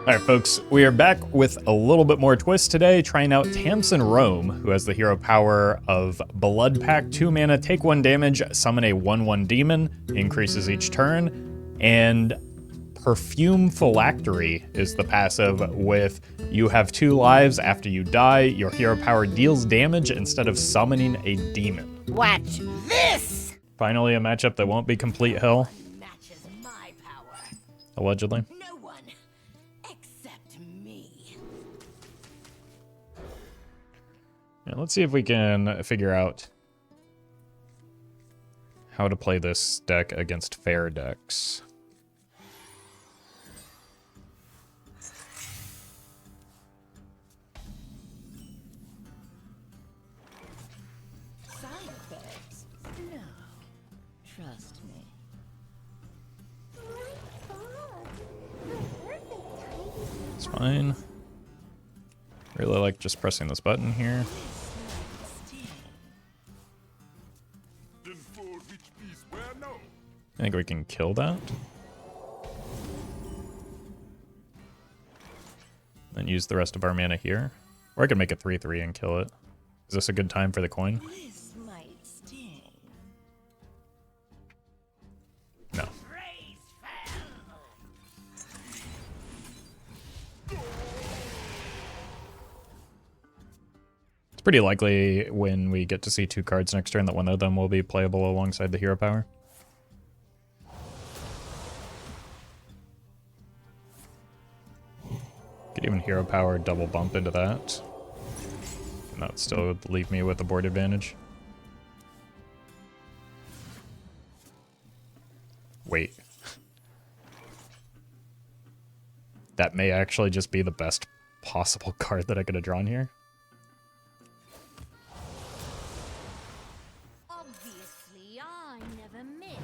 Alright folks, we are back with a little bit more twist today, trying out Tamsin Roame, who has the hero power of Blood Pact, 2 mana, take 1 damage, summon a 1/1 demon, increases each turn, and Perfume Phylactery is the passive with you have 2 lives after you die, your hero power deals damage instead of summoning a demon. Watch this! Finally a matchup that won't be complete hell, Matches my power. allegedly. No one except me. Yeah, let's see if we can figure out how to play this deck against fair decks. Side effects? No. Trust me. It's fine. Really like just pressing this button here. I think we can kill that. Then use the rest of our mana here. Or I could make a 3/3 and kill it. Is this a good time for the coin? This might sting. No. It's pretty likely when we get to see 2 cards next turn that one of them will be playable alongside the hero power. Could even hero power double bump into that. And that still would leave me with a board advantage. Wait. That may actually just be the best possible card that I could have drawn here. Obviously, I never miss.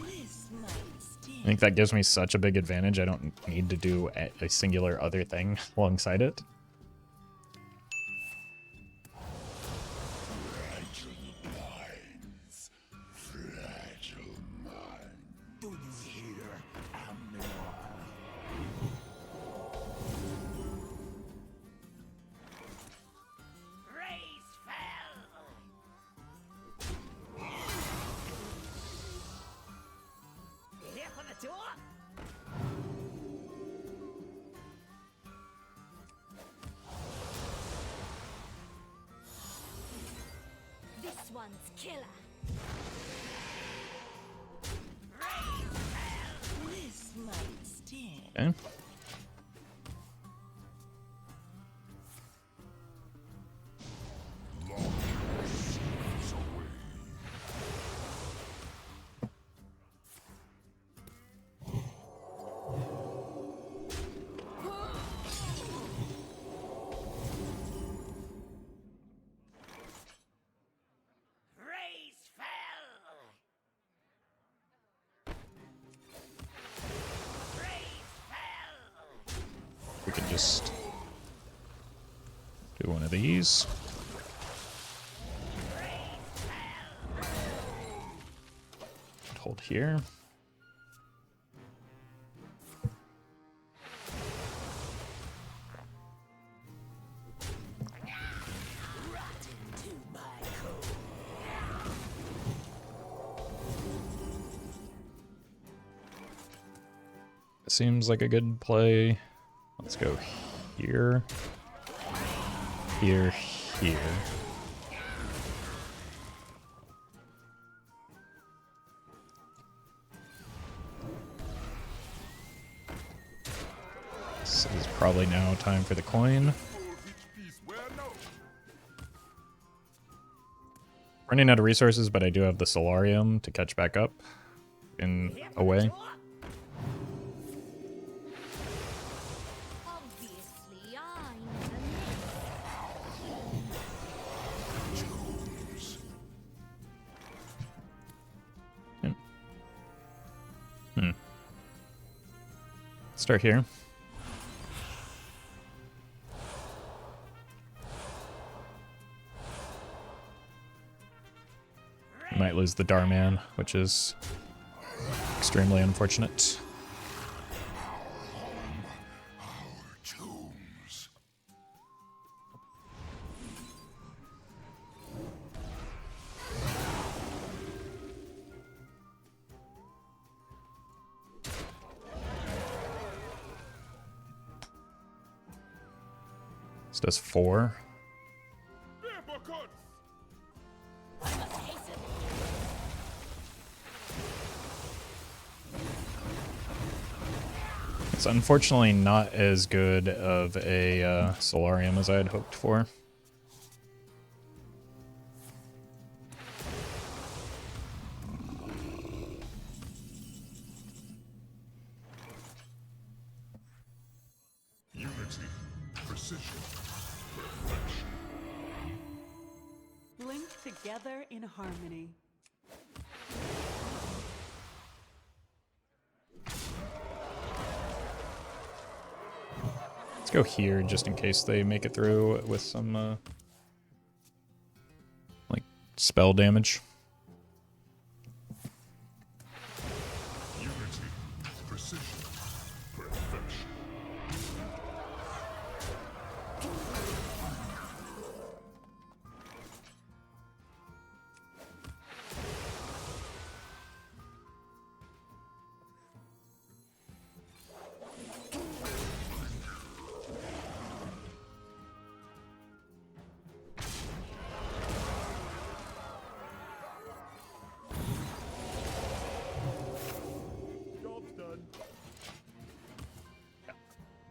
This might sting. I think that gives me such a big advantage, I don't need to do a singular other thing alongside it. This one's killer. This might sting. Okay. We can just do one of these. Hold here. Seems like a good play. Let's go here, here, here. This is probably now time for the coin. Running out of resources, but I do have the Solarium to catch back up in a way. Obviously, I never miss. Start here. Might lose the Darman, which is Extremely unfortunate. This does 4. It's unfortunately not as good of a Solarium as I had hoped for. Unity, precision, perfection. Linked together in harmony. Let's go here just in case they make it through with some like spell damage. Unity, precision, perfection.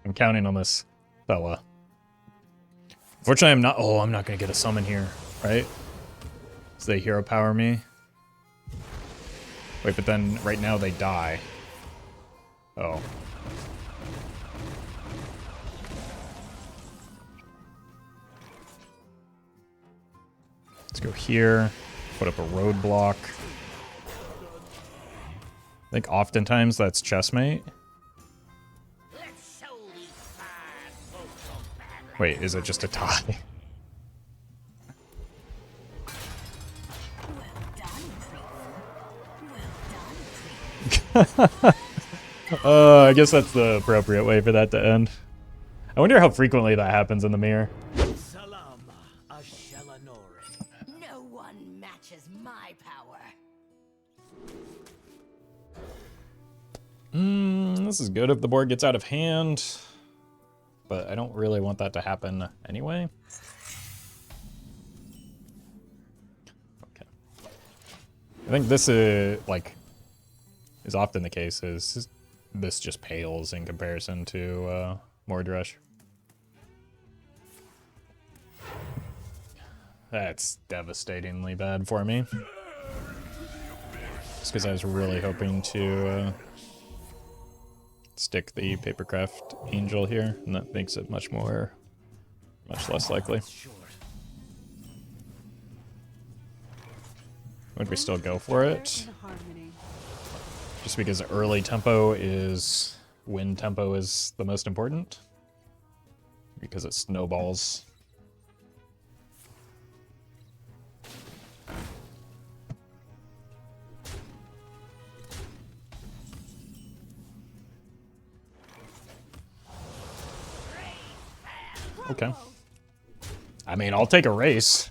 I'm counting on this fella. Unfortunately, I'm not. Oh, I'm not gonna get a summon here, right? So they hero power me. Wait, but then right now they die. Oh. Let's go here. Put up a roadblock. I think oftentimes that's chessmate. Wait, is it just a tie? I guess that's the appropriate way for that to end. I wonder how frequently that happens in the mirror. No one matches my power. This is good if the board gets out of hand, but I don't really want that to happen anyway. Okay. I think this is often the case. Is this just pales in comparison to Mordrush? That's devastatingly bad for me. Just because I was really hoping to stick the Papercraft Angel here, and that makes it much less likely. Would we still go for it? Just because early tempo is when tempo is the most important, because it snowballs. Okay. I mean, I'll take a race.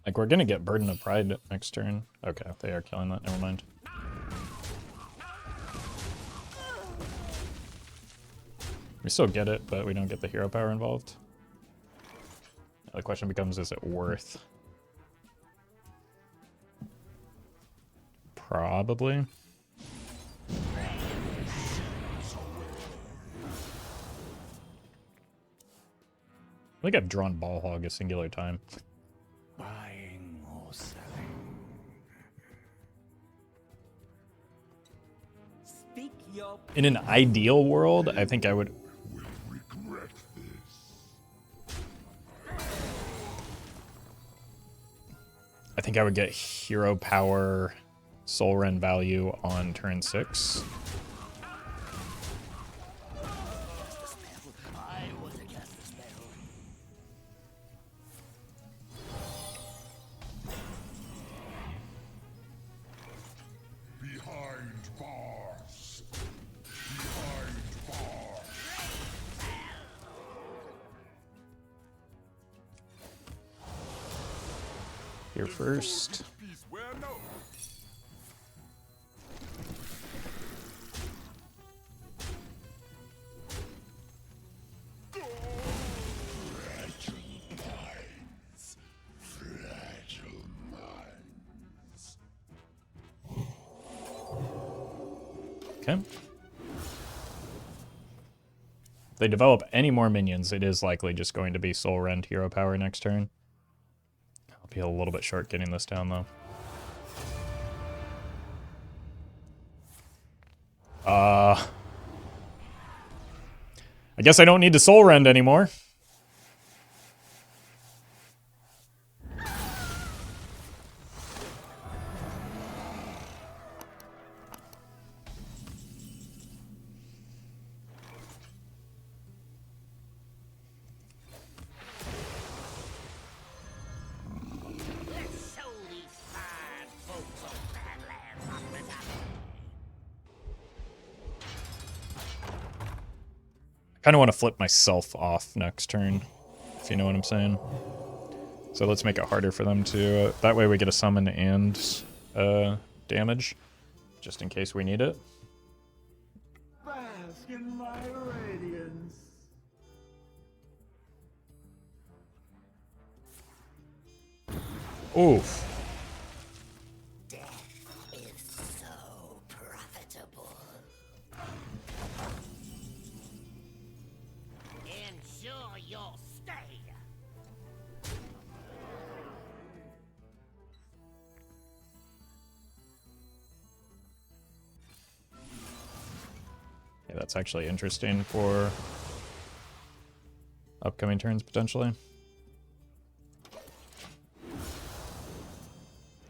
Like, we're gonna get Burden of Pride next turn. Okay, they are killing that. Never mind. We still get it, but we don't get the hero power involved. Now the question becomes, is it worth? Probably. I think I've drawn Ball Hog a singular time. Buying or selling. Speak your In an ideal world, I think I would... Will regret this. I think I would get hero power soul rend value on turn 6. Behind bars. Behind bars. Here first. Peace where no. Fragile minds. Okay. If they develop any more minions, it is likely just going to be soul rend hero power next turn. I'll be a little bit short getting this down, though. I guess I don't need to soul rend anymore. Let's show these fine folks on Badlands hospitality. I kind of want to flip myself off next turn, if you know what I'm saying. So let's make it harder for them to... that way we get a summon and damage, just in case we need it. Bask in my radiance. Oof. Death is so profitable. Ensure your stay. Yeah, that's actually interesting for upcoming turns, potentially.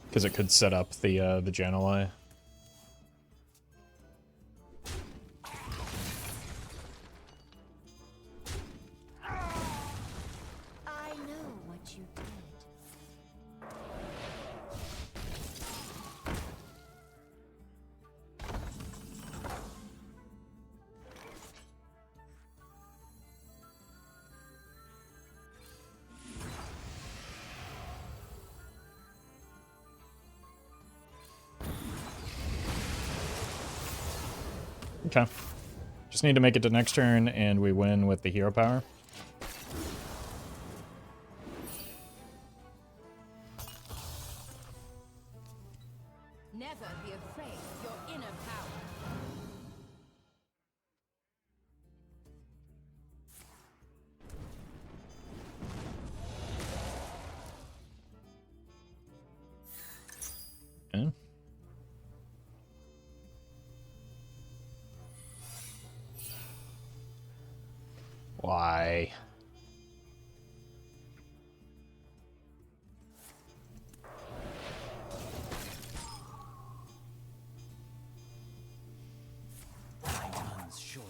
Because it could set up the Jan'alai. I know what you did. Okay. Just need to make it to next turn, and we win with the hero power. Never be afraid of your inner power. Okay. Why? Time's short.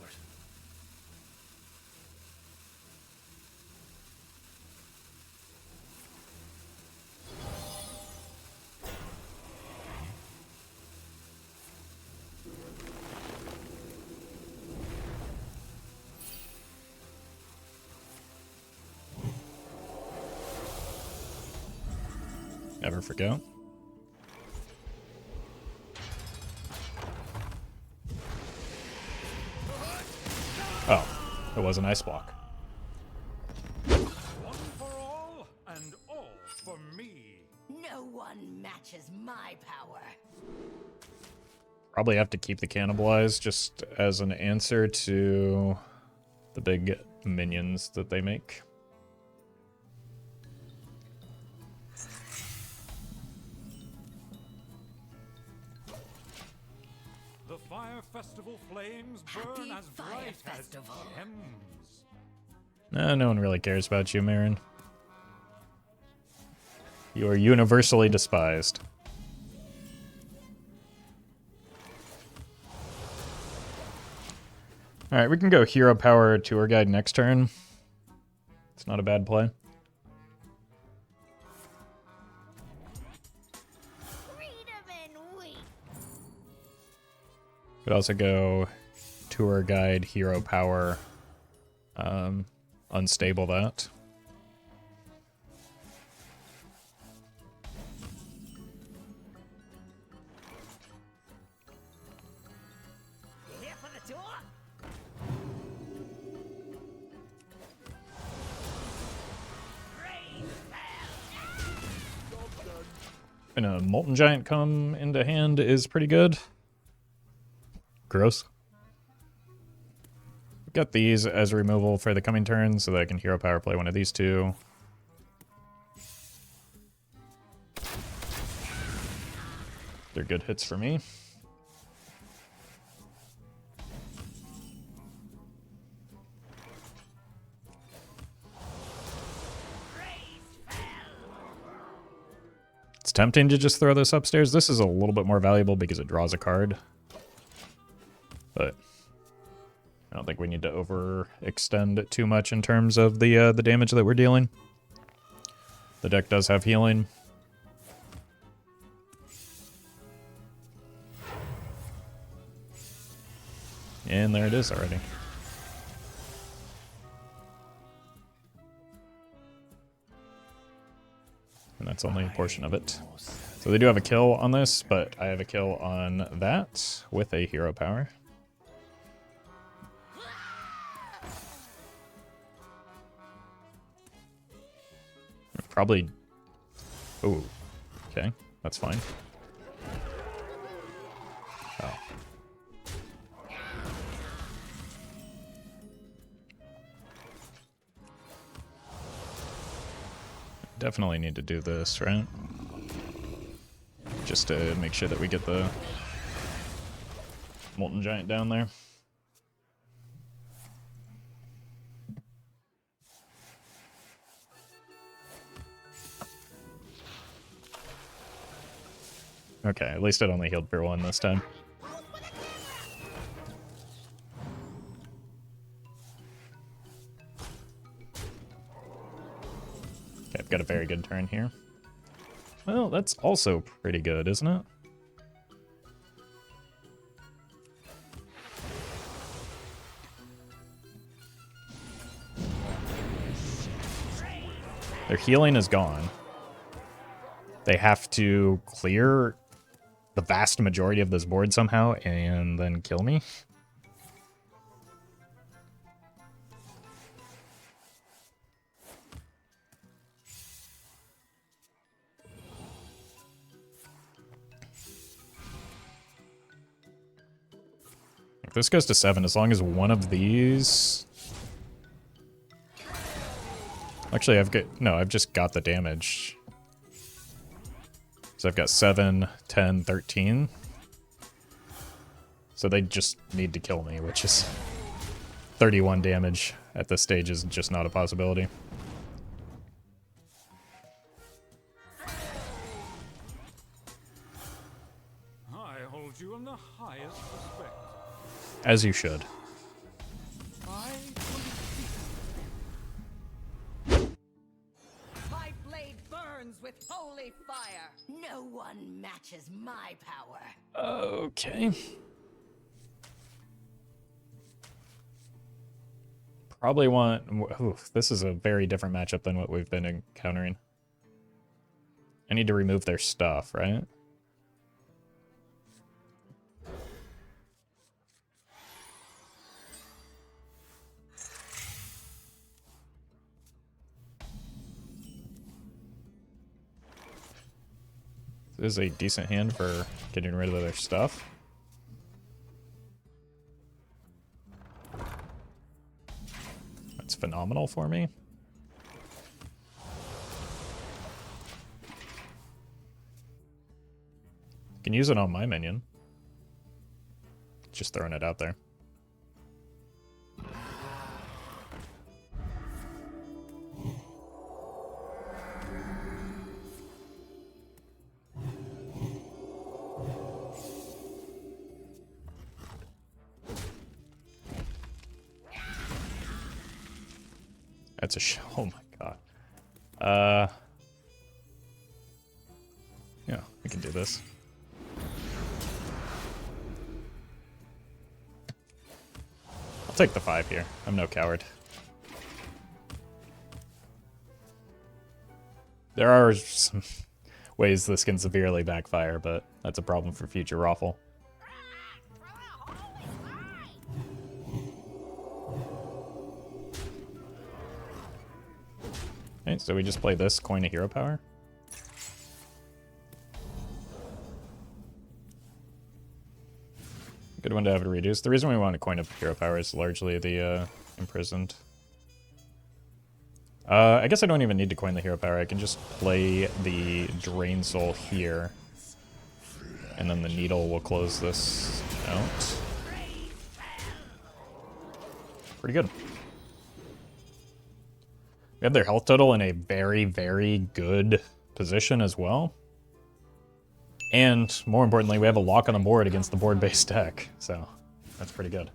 Never forget. Oh, it was an ice block. One for all, and all for me. No one matches my power. Probably have to keep the cannibalize just as an answer to the big minions that they make. The Fire Festival flames burn Happy as Fire bright Festival. as gems. No one really cares about you, Marin. You are universally despised. Alright, we can go Hero Power Tour Guide next turn. It's not a bad play. Freedom and weak. Could also go Tour Guide, Hero Power, unstable that. You here for the tour? And a Molten Giant come into hand is pretty good. Gross. Got these as removal for the coming turn so that I can Hero Power play one of these two. They're good hits for me. It's tempting to just throw this upstairs. This is a little bit more valuable because it draws a card. But I don't think we need to overextend it too much in terms of the damage that we're dealing. The deck does have healing. And there it is already. And that's only a portion of it. So they do have a kill on this, but I have a kill on that with a Hero Power. Probably... Ooh. Okay, that's fine. Oh. Definitely need to do this, right? Just to make sure that we get the Molten Giant down there. Okay, at least it only healed for one this time. Okay, I've got a very good turn here. Well, that's also pretty good, isn't it? Their healing is gone. They have to clear the vast majority of this board somehow and then kill me. If this goes to 7, as long as one of these... Actually, I've just got the damage. So I've got 7, 10, 13. So they just need to kill me, which is 31 damage at this stage is just not a possibility. I hold you in the highest respect. As you should. I My blade burns with holy fire. No one matches my power. Okay. Probably want... Ooh, this is a very different matchup than what we've been encountering. I need to remove their stuff, right? This is a decent hand for getting rid of their stuff. That's phenomenal for me. Can use it on my minion. Just throwing it out there. That's a show. Oh my god. Yeah, we can do this. I'll take the 5 here. I'm no coward. There are some ways this can severely backfire, but that's a problem for future Roffle. Okay, so we just play this, coin a hero power. Good one to have to reduce. The reason we want to coin up hero power is largely the imprisoned. I guess I don't even need to coin the hero power. I can just play the Drain Soul here. And then the Needle will close this out. Pretty good. We have their health total in a very, very good position as well. And more importantly, we have a lock on the board against the board-based deck. So that's pretty good.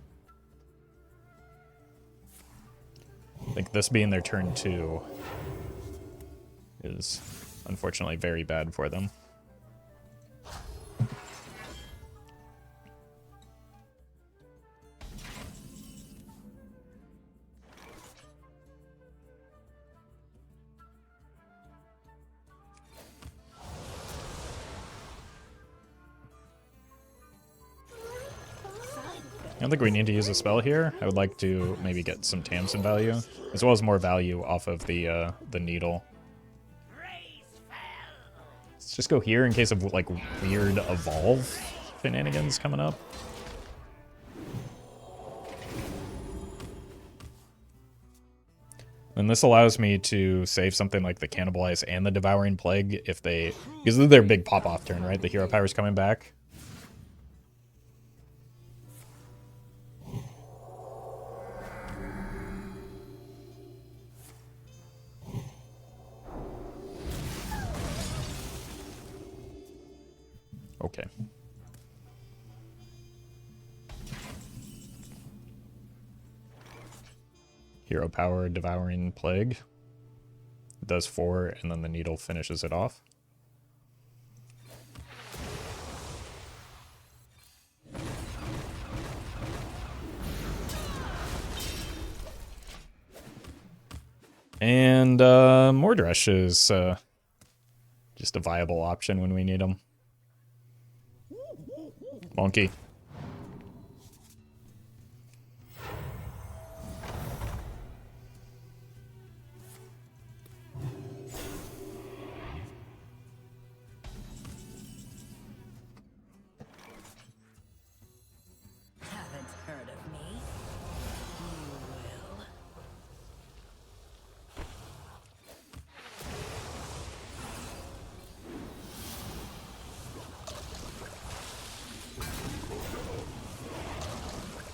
I think this being their turn 2 is unfortunately very bad for them. I don't think we need to use a spell here. I would like to maybe get some Tamsin value, as well as more value off of the Needle. Let's just go here in case of like weird evolve shenanigans coming up. And this allows me to save something like the Cannibalize and the Devouring Plague if they... Because this is their big pop-off turn, right? The hero power's coming back. Okay. Hero power, Devouring Plague. It does 4, and then the Needle finishes it off. And Mordresh is just a viable option when we need them. Monkey. Haven't heard of me? You will.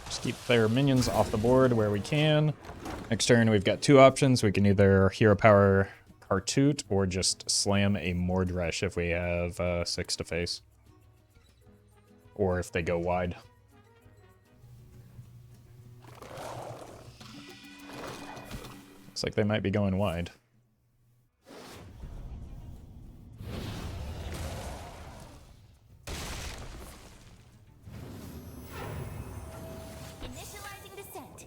Just keep their minions off the board where we can. Next turn, we've got 2 options. We can either Hero Power Kartut or just slam a Mordresh if we have 6 to face. Or if they go wide. Looks like they might be going wide. Initializing descent.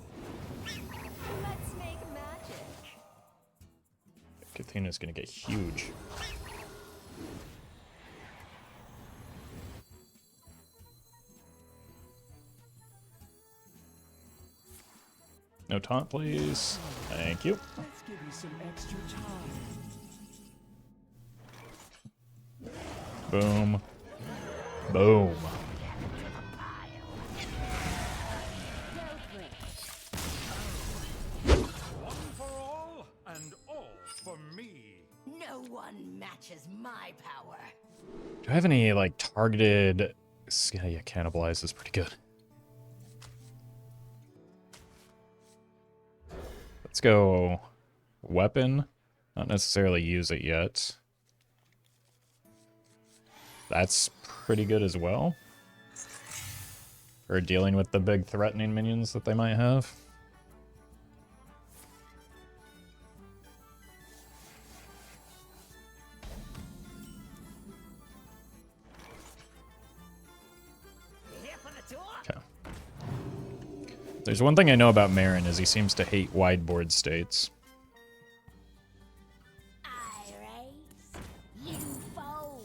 Let's make magic. Kathena's gonna get huge. No taunt, please. Thank you. Let's give you some extra time. Boom. Boom. One for all, and all for me. No one matches my power. Do I have any, like, targeted... Yeah, Cannibalize is pretty good. Let's go weapon. Not necessarily use it yet. That's pretty good as well. For dealing with the big threatening minions that they might have. Okay. There's one thing I know about Marin is he seems to hate wide board states. I raise, you fold.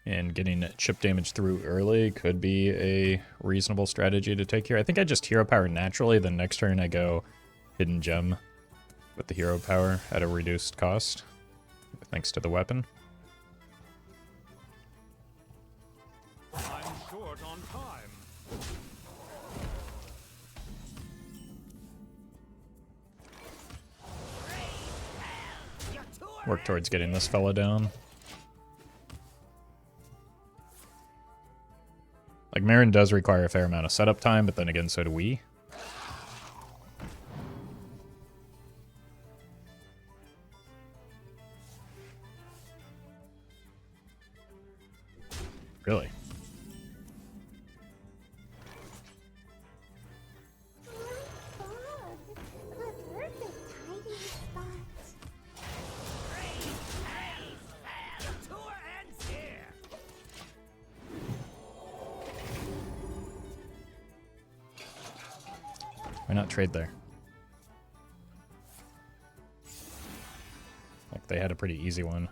And getting chip damage through early could be a reasonable strategy to take here. I think I just hero power naturally, then next turn I go hidden gem with the hero power at a reduced cost, thanks to the weapon. I'm short on time. Work towards getting this fella down. Like, Marin does require a fair amount of setup time, but then again, so do we. Really? Why not trade there? Like, they had a pretty easy one.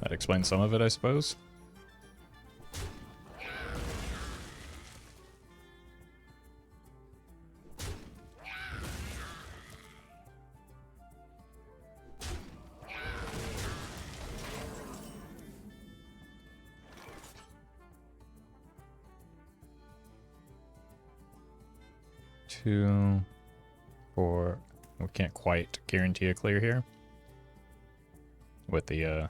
That explains some of it, I suppose. Two, four. We can't quite guarantee a clear here with the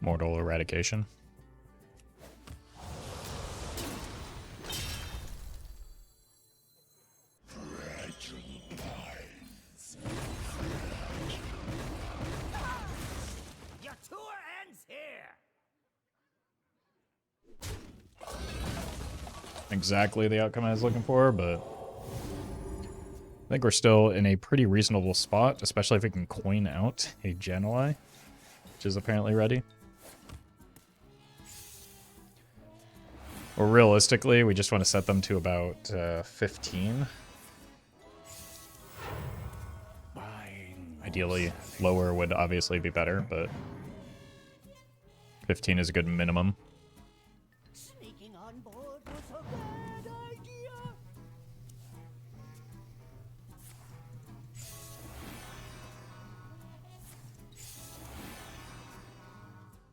mortal eradication. Your tour ends here. Exactly the outcome I was looking for, but I think we're still in a pretty reasonable spot, especially if we can coin out a Jan'alai, which is apparently ready. Or realistically, we just want to set them to about 15. Ideally, lower would obviously be better, but 15 is a good minimum. Sneaking on board was a bad idea.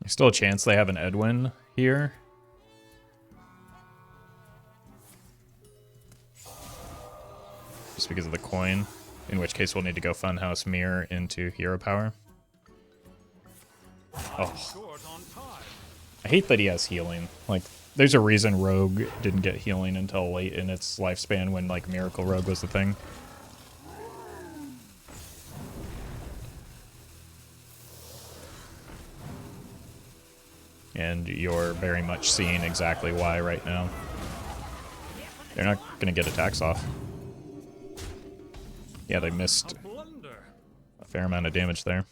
There's still a chance they have an Edwin here. Just because of the coin. In which case we'll need to go Funhouse Mirror into hero power. Oh. Short on time. I hate that he has healing. Like, there's a reason Rogue didn't get healing until late in its lifespan when, like, Miracle Rogue was the thing. And you're very much seeing exactly why right now. They're not going to get attacks off. Yeah, they missed Blunder. a fair amount of damage there.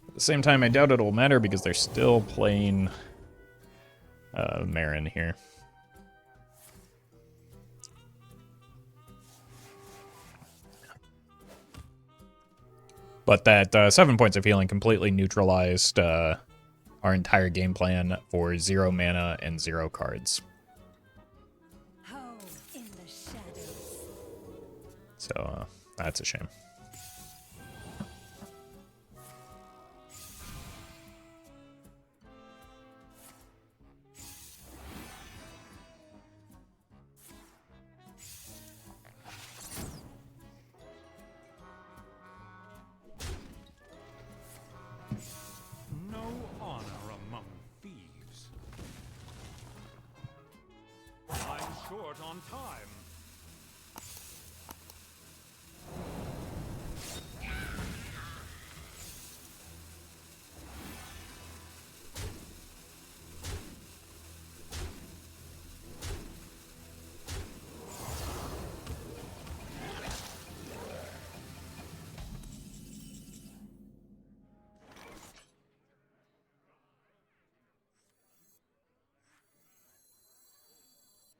At the same time, I doubt it'll matter because they're still playing Marin here. But that 7 points of healing completely neutralized our entire game plan for 0 mana and 0 cards. Home in the shadows. So that's a shame. No honor among thieves. I'm short on time.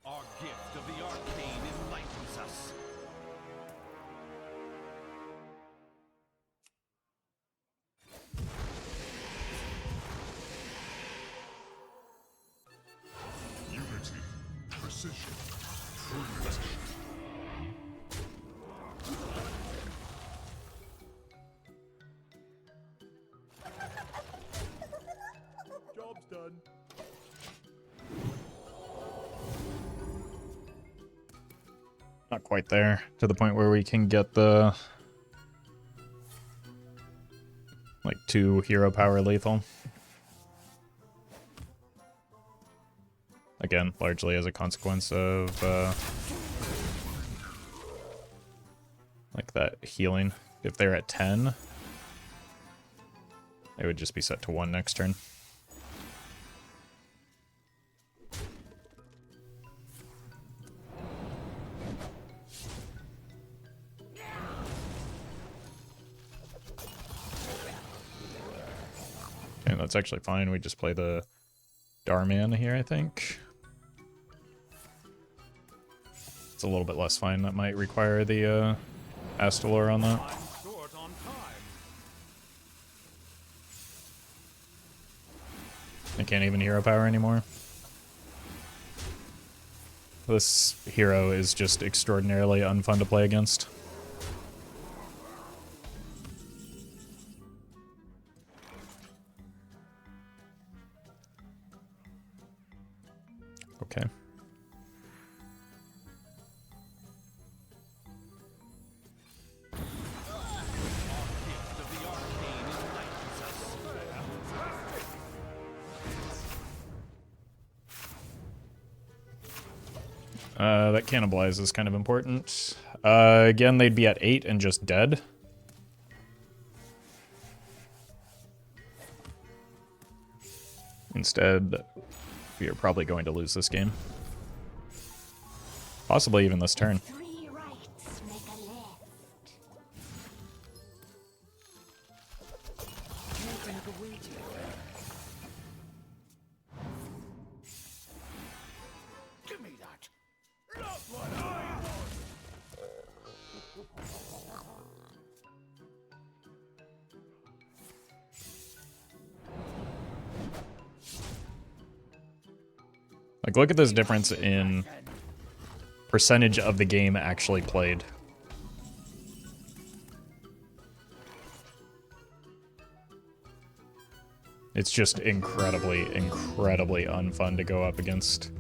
Our gift of the arcane enlightens us. Unity, precision, prudence. Job's done. Not quite there to the point where we can get the like 2 hero power lethal. Again, largely as a consequence of like that healing. If they're at 10, they would just be set to 1 next turn. Okay, that's actually fine. We just play the Darman here, I think. It's a little bit less fine. That might require the Astalor on that. I'm short on time. I can't even hero power anymore. This hero is just extraordinarily unfun to play against. Okay. That cannibalize is kind of important. Again, they'd be at 8 and just dead. Instead, we are probably going to lose this game. Possibly even this turn. 3 rights make a left. Give me that. Not what I want. Like, look at this difference in percentage of the game actually played. It's just incredibly, incredibly unfun to go up against.